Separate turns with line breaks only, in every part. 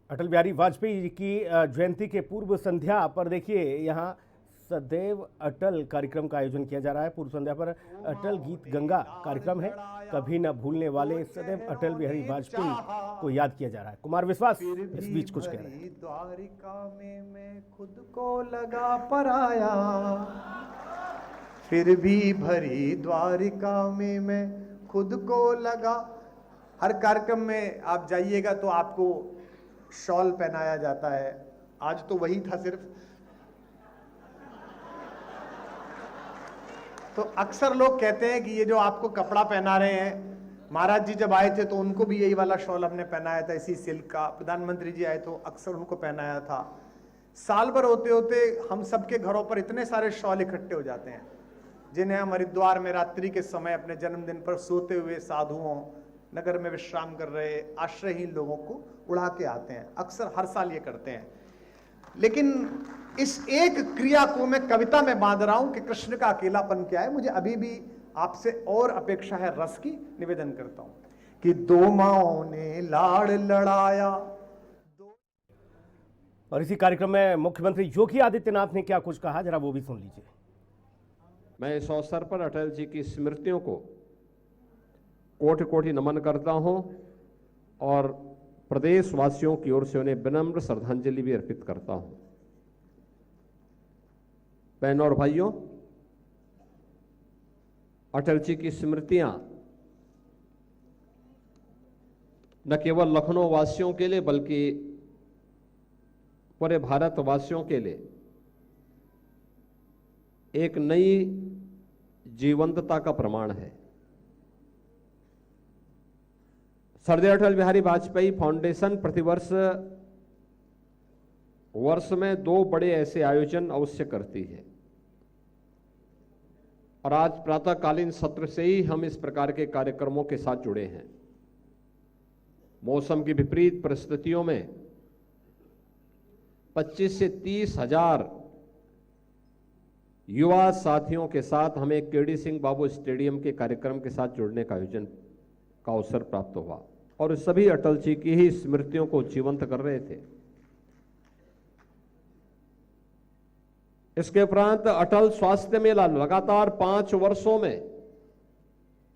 अटल बिहारी वाजपेयी जी की जयंती के पूर्व संध्या पर देखिए यहाँ सदैव अटल कार्यक्रम का आयोजन किया जा रहा है। पूर्व संध्या पर अटल गीत गंगा कार्यक्रम है। कभी न भूलने वाले सदैव अटल बिहारी वाजपेयी को याद किया जा रहा है। कुमार विश्वास इस बीच कुछ कह रहे हैं।
द्वारिका में मैं खुद को लगा पराया, फिर भी भरी द्वारिका में मैं खुद को लगा। हर कार्यक्रम में आप जाइएगा तो आपको शॉल पहनाया जाता है। आज तो वही था सिर्फ। तो अक्सर लोग कहते हैं कि ये जो आपको कपड़ा पहना रहे हैं, महाराज जी जब आए थे तो उनको भी यही वाला शॉल हमने पहनाया था, इसी सिल्क का। प्रधानमंत्री जी आए तो अक्सर उनको पहनाया था। साल भर होते होते हम सबके घरों पर इतने सारे शॉल इकट्ठे हो जाते हैं, जिन्हें हम हरिद्वार में रात्रि के समय अपने जन्मदिन पर सोते हुए साधुओं, नगर में विश्राम कर रहे आश्रयहीन लोगों को उड़ा के आते हैं। अक्सर हर साल ये करते हैं। लेकिन इस एक क्रिया को मैं कविता में बांध रहा हूं कि कृष्ण का अकेलापन क्या है। मुझे अभी भी आपसे और अपेक्षा है रस की। निवेदन करता हूं कि दो माओं ने लाड़ लड़ाया।
और इसी कार्यक्रम में मुख्यमंत्री योगी आदित्यनाथ ने क्या कुछ कहा, जरा वो भी सुन लीजिए।
मैं इस अवसर पर अटल जी की स्मृतियों को कोटि कोटि नमन करता हूं और प्रदेशवासियों की ओर से उन्हें विनम्र श्रद्धांजलि भी अर्पित करता हूं। बहनों और भाइयों, अटल जी की स्मृतियां न केवल लखनऊ वासियों के लिए बल्कि पूरे भारतवासियों के लिए एक नई जीवंतता का प्रमाण है। सरदार अटल बिहारी वाजपेयी फाउंडेशन प्रतिवर्ष वर्ष में 2 बड़े ऐसे आयोजन अवश्य करती है और आज प्रातःकालीन सत्र से ही हम इस प्रकार के कार्यक्रमों के साथ जुड़े हैं। मौसम की विपरीत परिस्थितियों में 25 से 30 हजार युवा साथियों के साथ हमें केडी सिंह बाबू स्टेडियम के कार्यक्रम के साथ जुड़ने का आयोजन का अवसर प्राप्त हुआ और सभी अटल जी की ही स्मृतियों को जीवंत कर रहे थे। इसके उपरांत अटल स्वास्थ्य मेला लगातार 5 वर्षों में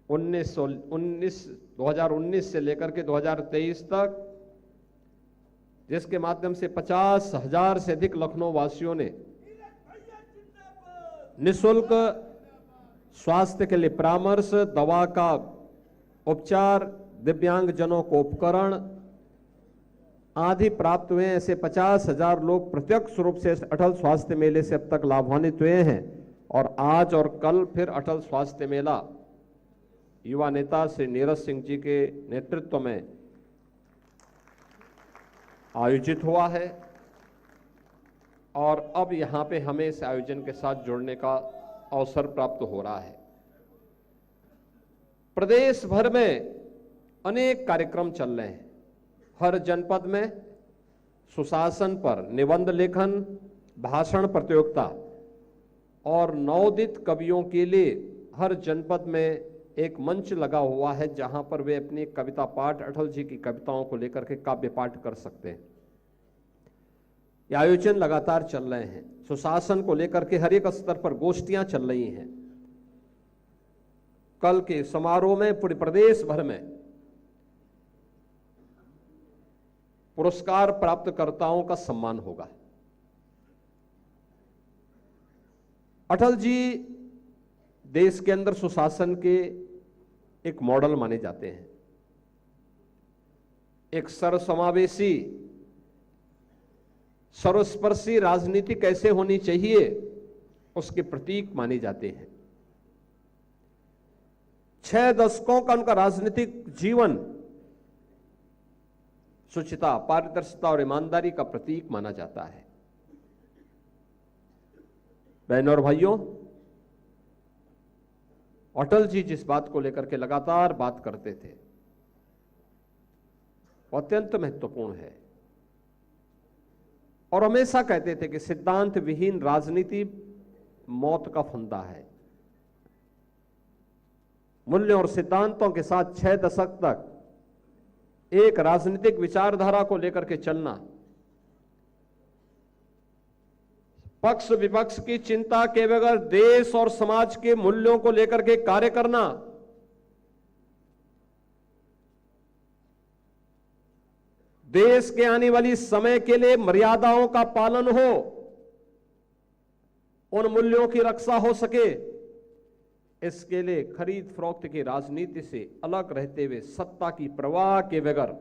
2019 से लेकर के 2023 तक, जिसके माध्यम से 50,000 से अधिक लखनऊ वासियों ने निःशुल्क स्वास्थ्य के लिए परामर्श, दवा का उपचार, दिव्यांगजनों को उपकरण आदि प्राप्त हुए। ऐसे 50,000 लोग प्रत्यक्ष रूप से अटल स्वास्थ्य मेले से अब तक लाभान्वित हुए हैं और आज और कल फिर अटल स्वास्थ्य मेला युवा नेता श्री नीरज सिंह जी के नेतृत्व में आयोजित हुआ है और अब यहां पे हमें इस आयोजन के साथ जुड़ने का अवसर प्राप्त हो रहा है। प्रदेश भर में अनेक कार्यक्रम चल रहे हैं। हर जनपद में सुशासन पर निबंध लेखन, भाषण प्रतियोगिता और नवोदित कवियों के लिए हर जनपद में एक मंच लगा हुआ है जहां पर वे अपनी कविता पाठ, अटल जी की कविताओं को लेकर के काव्य पाठ कर सकते हैं। ये आयोजन लगातार चल रहे हैं। सुशासन को लेकर के हर एक स्तर पर गोष्ठियां चल रही हैं। कल के समारोह में पूरे प्रदेश भर में पुरस्कार प्राप्तकर्ताओं का सम्मान होगा। अटल जी देश के अंदर सुशासन के एक मॉडल माने जाते हैं। एक सर्वसमावेशी, सर्वस्पर्शी राजनीति कैसे होनी चाहिए उसके प्रतीक माने जाते हैं। 6 दशकों का उनका राजनीतिक जीवन शुचिता, पारदर्शिता और ईमानदारी का प्रतीक माना जाता है। बहनों और भाइयों, अटल जी जिस बात को लेकर के लगातार बात करते थे वो अत्यंत महत्वपूर्ण है और हमेशा कहते थे कि सिद्धांत विहीन राजनीति मौत का फंदा है। मूल्यों और सिद्धांतों के साथ 6 दशक तक एक राजनीतिक विचारधारा को लेकर के चलना, पक्ष विपक्ष की चिंता के बगैर देश और समाज के मूल्यों को लेकर के कार्य करना, देश के आने वाली समय के लिए मर्यादाओं का पालन हो, उन मूल्यों की रक्षा हो सके, इसके लिए खरीद फरोख्त की राजनीति से अलग रहते हुए सत्ता की परवाह के बगैर